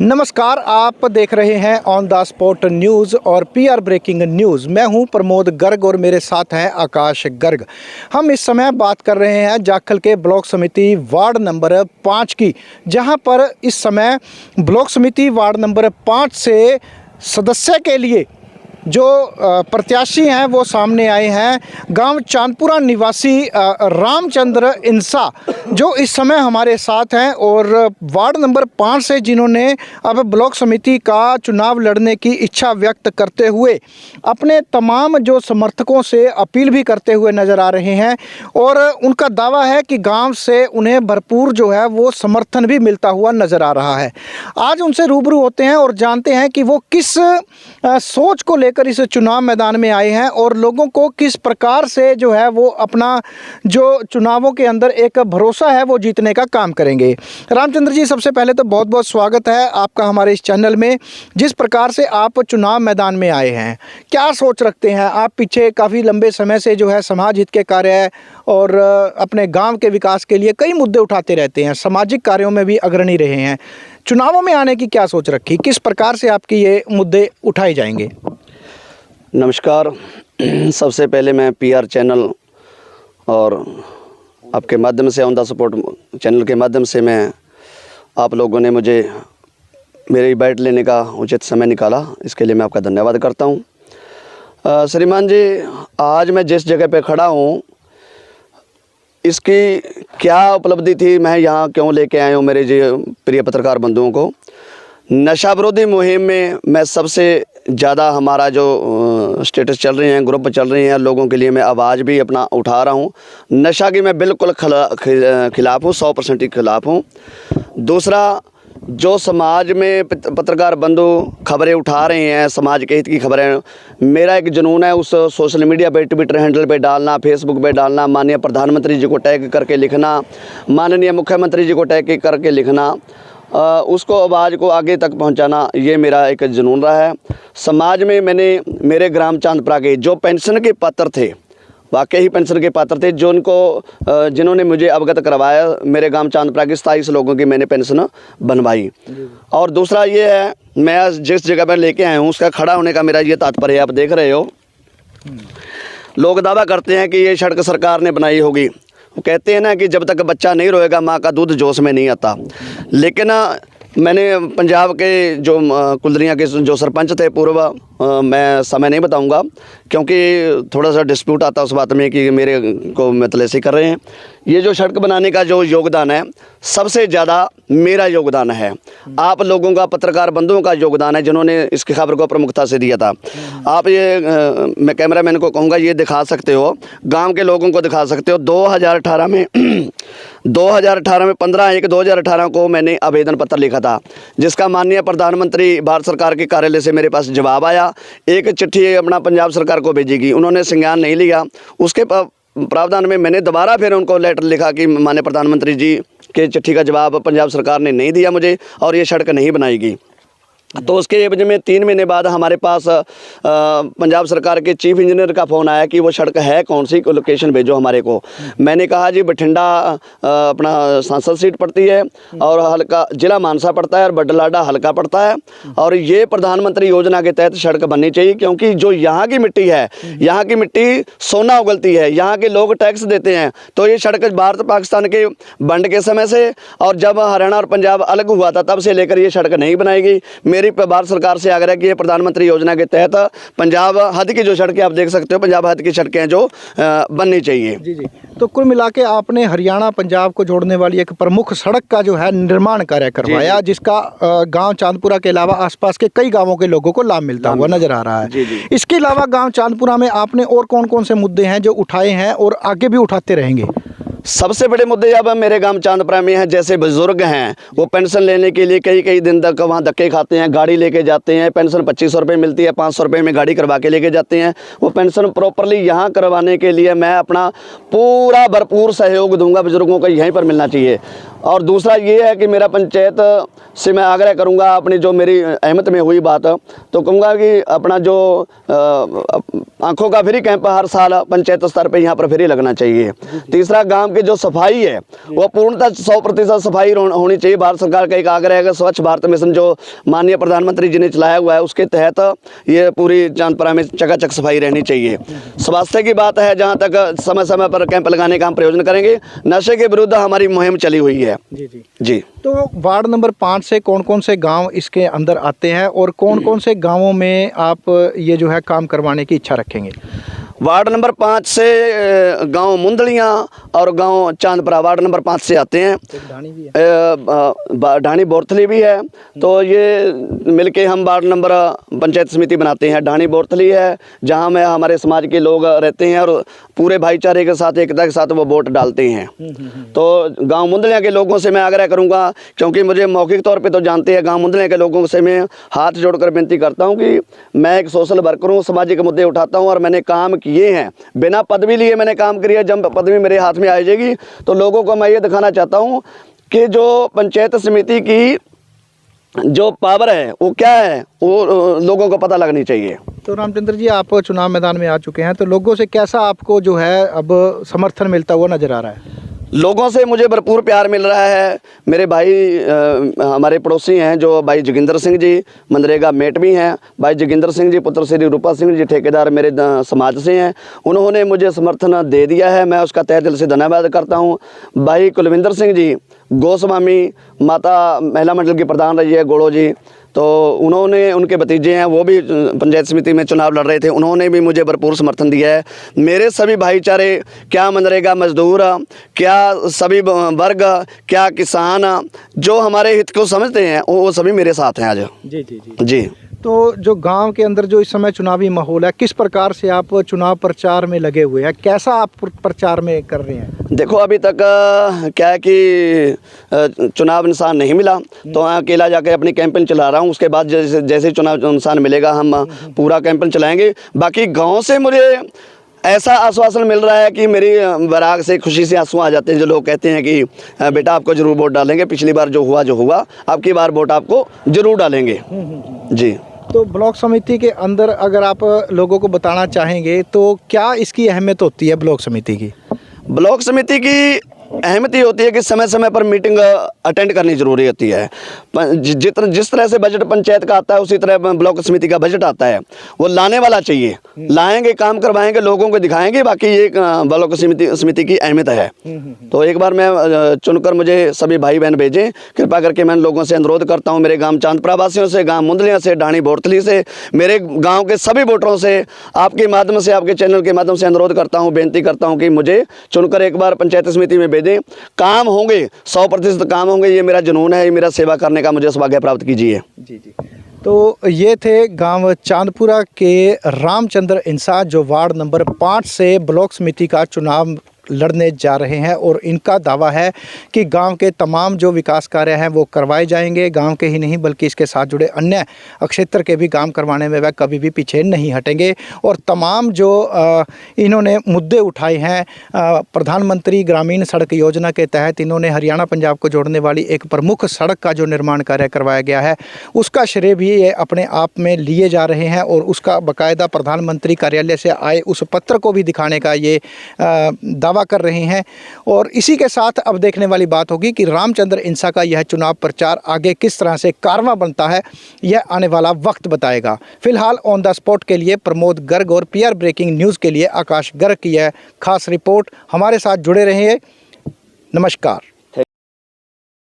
नमस्कार, आप देख रहे हैं ऑन द स्पॉट न्यूज़ और पीआर ब्रेकिंग न्यूज़। मैं हूं प्रमोद गर्ग और मेरे साथ हैं आकाश गर्ग। हम इस समय बात कर रहे हैं जाखल के ब्लॉक समिति वार्ड नंबर 5 की, जहां पर इस समय ब्लॉक समिति वार्ड नंबर 5 से सदस्य के लिए जो प्रत्याशी हैं वो सामने आए हैं। गांव चांदपुरा निवासी रामचंद्र इंसा जो इस समय हमारे साथ हैं और वार्ड नंबर 5 से जिन्होंने अब ब्लॉक समिति का चुनाव लड़ने की इच्छा व्यक्त करते हुए अपने तमाम जो समर्थकों से अपील भी करते हुए नज़र आ रहे हैं। और उनका दावा है कि गांव से उन्हें भरपूर जो है वो समर्थन भी मिलता हुआ नज़र आ रहा है। आज उनसे रूबरू होते हैं और जानते हैं कि वो किस सोच को लेकर इस चुनाव मैदान में आए हैं और लोगों को किस प्रकार से जो है वो अपना जो चुनावों के अंदर एक भरोसा है वो जीतने का काम करेंगे। रामचंद्र जी, सबसे पहले तो बहुत बहुत स्वागत है आपका हमारे इस चैनल में। जिस प्रकार से आप चुनाव मैदान में आए हैं, क्या सोच रखते हैं आप? पीछे काफ़ी लंबे समय से जो है समाज हित के कार्य और अपने गाँव के विकास के लिए कई मुद्दे उठाते रहते हैं, सामाजिक कार्यों में भी अग्रणी रहे हैं। चुनावों में आने की क्या सोच रखी, किस प्रकार से आपके ये मुद्दे उठाए जाएंगे? नमस्कार। सबसे पहले मैं पीआर चैनल और आपके माध्यम से ऑन द सपोर्ट चैनल के माध्यम से मैं आप लोगों ने मुझे मेरी बाइट लेने का उचित समय निकाला, इसके लिए मैं आपका धन्यवाद करता हूं। श्रीमान जी, आज मैं जिस जगह पे खड़ा हूं इसकी क्या उपलब्धि थी, मैं यहाँ क्यों लेके आया हूँ मेरे जो प्रिय पत्रकार बंधुओं को। नशा विरोधी मुहिम में मैं सबसे ज़्यादा हमारा जो स्टेटस चल रहे हैं, ग्रुप चल रहे हैं, लोगों के लिए मैं आवाज़ भी अपना उठा रहा हूँ। नशा की मैं बिल्कुल खिलाफ़ हूँ, 100% के खिलाफ़ हूँ। दूसरा, जो समाज में पत्रकार बंधु खबरें उठा रहे हैं, समाज के हित की खबरें, मेरा एक जुनून है उस सोशल मीडिया पे, ट्विटर हैंडल पे डालना, फेसबुक पे डालना, माननीय प्रधानमंत्री जी को टैग करके लिखना, माननीय मुख्यमंत्री जी को टैग करके लिखना, उसको आवाज़ को आगे तक पहुंचाना, ये मेरा एक जुनून रहा है। समाज में मैंने मेरे ग्राम चांदपुरा के जो पेंशन के पात्र थे, वाकई ही पेंशन के पात्र थे, जो उनको जिन्होंने मुझे अवगत करवाया, मेरे गांव चांदपुरा के 27 लोगों की मैंने पेंशन बनवाई। और दूसरा ये है, मैं जिस जगह पर लेके आया हूँ उसका खड़ा होने का मेरा ये तात्पर्य आप देख रहे हो। लोग दावा करते हैं कि ये सड़क सरकार ने बनाई होगी। वो कहते हैं ना कि जब तक बच्चा नहीं रोएगा माँ का दूध जोश में नहीं आता। लेकिन मैंने पंजाब के जो कुल्दरियाँ के जो सरपंच थे पूर्व, मैं समय नहीं बताऊंगा क्योंकि थोड़ा सा डिस्प्यूट आता है उस बात में कि मेरे को मतलब ऐसे कर रहे हैं। ये जो सड़क बनाने का जो योगदान है, सबसे ज़्यादा मेरा योगदान है, आप लोगों का, पत्रकार बंधुओं का योगदान है जिन्होंने इसकी खबर को प्रमुखता से दिया था। आप ये मैं कैमरामैन को कहूँगा, ये दिखा सकते हो, गांव के लोगों को दिखा सकते हो। 2018 में 15/1/2018 को मैंने आवेदन पत्र लिखा था, जिसका माननीय प्रधानमंत्री भारत सरकार के कार्यालय से मेरे पास जवाब आया। एक चिट्ठी अपना पंजाब सरकार को भेजी गई, उन्होंने संज्ञान नहीं लिया। उसके प्रावधान में मैंने दोबारा फिर उनको लेटर लिखा कि माननीय प्रधानमंत्री जी के चिट्ठी का जवाब पंजाब सरकार ने नहीं दिया मुझे और ये सड़क नहीं बनाई गई। तो उसके एवज में 3 महीने बाद हमारे पास पंजाब सरकार के चीफ इंजीनियर का फ़ोन आया कि वो सड़क है कौन सी, लोकेशन भेजो हमारे को। मैंने कहा जी बठिंडा अपना सांसद सीट पड़ती है और हल्का जिला मानसा पड़ता है और बडलाडा हल्का पड़ता है, और ये प्रधानमंत्री योजना के तहत सड़क बननी चाहिए क्योंकि जो यहाँ की मिट्टी है, यहाँ की मिट्टी सोना उगलती है, यहाँ के लोग टैक्स देते हैं। तो ये सड़क भारत पाकिस्तान के वंड के समय से और जब हरियाणा और पंजाब अलग हुआ था तब से लेकर ये सड़क नहीं बनाई गई। मेरी भारत सरकार से आग्रह कि ये प्रधानमंत्री योजना के तहत पंजाब हद की जो सड़कें आप देख सकते हो, पंजाब हद की सड़कें जो बननी चाहिए। जी जी। तो कुल मिला के आपने हरियाणा पंजाब को जोड़ने वाली एक प्रमुख सड़क का जो है निर्माण कार्य करवाया, जिसका गांव चांदपुरा के अलावा आसपास के कई गांवों के लोगों को लाभ मिलता हुआ नजर आ रहा है। जी जी। इसके अलावा गांव चांदपुरा में आपने और कौन कौन से मुद्दे हैं जो उठाए हैं और आगे भी उठाते रहेंगे? सबसे बड़े मुद्दे अब मेरे गांव चांदपुरा में हैं, जैसे बुजुर्ग हैं वो पेंशन लेने के लिए कई दिन तक वहाँ धक्के खाते हैं, गाड़ी लेके जाते हैं, पेंशन 2500 रुपये मिलती है, 500 रुपये में गाड़ी करवा के लेके जाते हैं। वो पेंशन प्रॉपरली यहाँ करवाने के लिए मैं अपना पूरा भरपूर सहयोग दूंगा, बुजुर्गों को यहीं पर मिलना चाहिए। और दूसरा ये है कि मेरा पंचायत से मैं आग्रह करूंगा, अपनी जो मेरी अहमत में हुई बात तो कहूँगा कि अपना जो आँखों का फ्री कैंप हर साल पंचायत स्तर पे यहाँ पर फ्री लगना चाहिए। तीसरा, गांव की जो सफाई है वो पूर्णतः 100% सफाई होनी चाहिए। भारत सरकार का एक आग्रह है कि स्वच्छ भारत मिशन जो माननीय प्रधानमंत्री जी ने चलाया हुआ है उसके तहत ये पूरी चांदपुरा में चकाचक सफाई रहनी चाहिए। स्वास्थ्य की बात है, जहाँ तक समय समय पर कैंप लगाने का हम प्रयोजन करेंगे। नशे के विरुद्ध हमारी मुहिम चली हुई है। जी। तो वार्ड नंबर 5 से कौन कौन से गांव इसके अंदर आते हैं और कौन कौन से गांवों में आप ये जो है काम करवाने की इच्छा रखेंगे? वार्ड नंबर 5 से गांव मुंदलियाँ और गांव चांदपुरा वार्ड नंबर 5 से आते हैं। ढाणी भी है, ढाणी बोरथली भी है। तो ये मिलके हम वार्ड नंबर पंचायत समिति बनाते हैं। ढाणी बोरथली है जहां में हमारे समाज के लोग रहते हैं और पूरे भाईचारे के साथ, एकता के साथ वो वोट डालते हैं। तो गांव मुंदलियाँ के लोगों से मैं आग्रह करूंगा, क्योंकि मुझे मौखिक तौर पे तो जानते हैं, गांव मुंदलियाँ के लोगों से मैं हाथ जोड़कर विनती करता हूँ कि मैं एक सोशल वर्कर हूँ, सामाजिक मुद्दे उठाता हूँ और मैंने काम किए हैं, बिना पदवी लिए मैंने काम किया। जब पदवी मेरे हाथ में आ जाएगी तो लोगों को मैं ये दिखाना चाहता हूँ कि जो पंचायत समिति की जो पावर है वो क्या है, वो लोगों को पता लगनी चाहिए। तो रामचंद्र जी, आप चुनाव मैदान में आ चुके हैं, तो लोगों से कैसा आपको जो है अब समर्थन मिलता हुआ नजर आ रहा है? लोगों से मुझे भरपूर प्यार मिल रहा है। मेरे भाई हमारे पड़ोसी हैं जो भाई जोगिंदर सिंह जी मनरेगा मेट भी हैं। भाई जोगिंदर सिंह जी पुत्र श्री रूपा सिंह जी ठेकेदार मेरे समाज से हैं। उन्होंने मुझे समर्थन दे दिया है, मैं उसका तहे दिल से धन्यवाद करता हूं। भाई कुलविंदर सिंह जी गोस्वामी माता महिला मंडल की प्रधान रही है गोड़ो जी, तो उन्होंने, उनके भतीजे हैं, वो भी पंचायत समिति में चुनाव लड़ रहे थे, उन्होंने भी मुझे भरपूर समर्थन दिया है। मेरे सभी भाईचारे, क्या मनरेगा मजदूर, क्या सभी वर्ग, क्या किसान जो हमारे हित को समझते हैं वो सभी मेरे साथ हैं आज। जी जी जी जी। तो जो गांव के अंदर जो इस समय चुनावी माहौल है, किस प्रकार से आप चुनाव प्रचार में लगे हुए हैं, कैसा आप प्रचार में कर रहे हैं? देखो अभी तक क्या है कि चुनाव निशान नहीं मिला, तो अकेला जाकर अपनी कैंपेन चला रहा हूँ। उसके बाद जैसे जैसे चुनाव निशान मिलेगा हम पूरा कैंपेन चलाएंगे। बाकी गांव से मुझे ऐसा आश्वासन मिल रहा है कि मेरी बराग से खुशी से आंसू आ जाते हैं। जो लोग कहते हैं कि बेटा आपको जरूर वोट डालेंगे, पिछली बार जो हुआ अब की बार वोट आपको जरूर डालेंगे। जी। तो ब्लॉक समिति के अंदर अगर आप लोगों को बताना चाहेंगे तो क्या इसकी अहमियत होती है ब्लॉक समिति की? ब्लॉक समिति की अहमियत ये होती है कि समय समय पर मीटिंग अटेंड करनी जरूरी होती है। जिस तरह से बजट पंचायत का आता है उसी तरह ब्लॉक समिति का बजट आता है, वो लाने वाला चाहिए। लाएंगे, काम करवाएंगे, लोगों को दिखाएंगे, बाकी ये ब्लॉक समिति की अहमियत है। तो एक बार मैं चुनकर मुझे सभी भाई बहन भेजें, कृपा करके मैं लोगों से अनुरोध करता हूँ, मेरे गाँव चांदपुरा वासियों से, गाँव मुंदलियाँ से, ढाणी बोरथली से, मेरे गाँव के सभी वोटरों से आपके माध्यम से, आपके चैनल के माध्यम से अनुरोध करता हूँ, बेनती करता हूँ कि मुझे चुनकर एक बार पंचायत समिति में भेजें। काम होंगे, 100% काम होंगे, ये मेरा जुनून है, ये मेरा सेवा करने का मुझे सौभाग्य प्राप्त कीजिए। जी जी। तो ये थे गांव चांदपुरा के रामचंद्र इंसाज, जो वार्ड नंबर 5 से ब्लॉक समिति का चुनाव लड़ने जा रहे हैं और इनका दावा है कि गांव के तमाम जो विकास कार्य हैं वो करवाए जाएंगे। गांव के ही नहीं बल्कि इसके साथ जुड़े अन्य क्षेत्र के भी काम करवाने में वह कभी भी पीछे नहीं हटेंगे। और तमाम जो इन्होंने मुद्दे उठाए हैं, प्रधानमंत्री ग्रामीण सड़क योजना के तहत इन्होंने हरियाणा पंजाब को जोड़ने वाली एक प्रमुख सड़क का जो निर्माण कार्य करवाया गया है उसका श्रेय भी ये अपने आप में लिए जा रहे हैं और उसका बाकायदा प्रधानमंत्री कार्यालय से आए उस पत्र को भी दिखाने का ये दावा कर रहे हैं। और इसी के साथ अब देखने वाली बात होगी कि रामचंद्र इंसा का यह चुनाव प्रचार आगे किस तरह से कारवां बनता है, यह आने वाला वक्त बताएगा। फिलहाल ऑन द स्पॉट के लिए प्रमोद गर्ग और पीआर ब्रेकिंग न्यूज़ के लिए आकाश गर्ग की यह खास रिपोर्ट। हमारे साथ जुड़े रहिए। नमस्कार।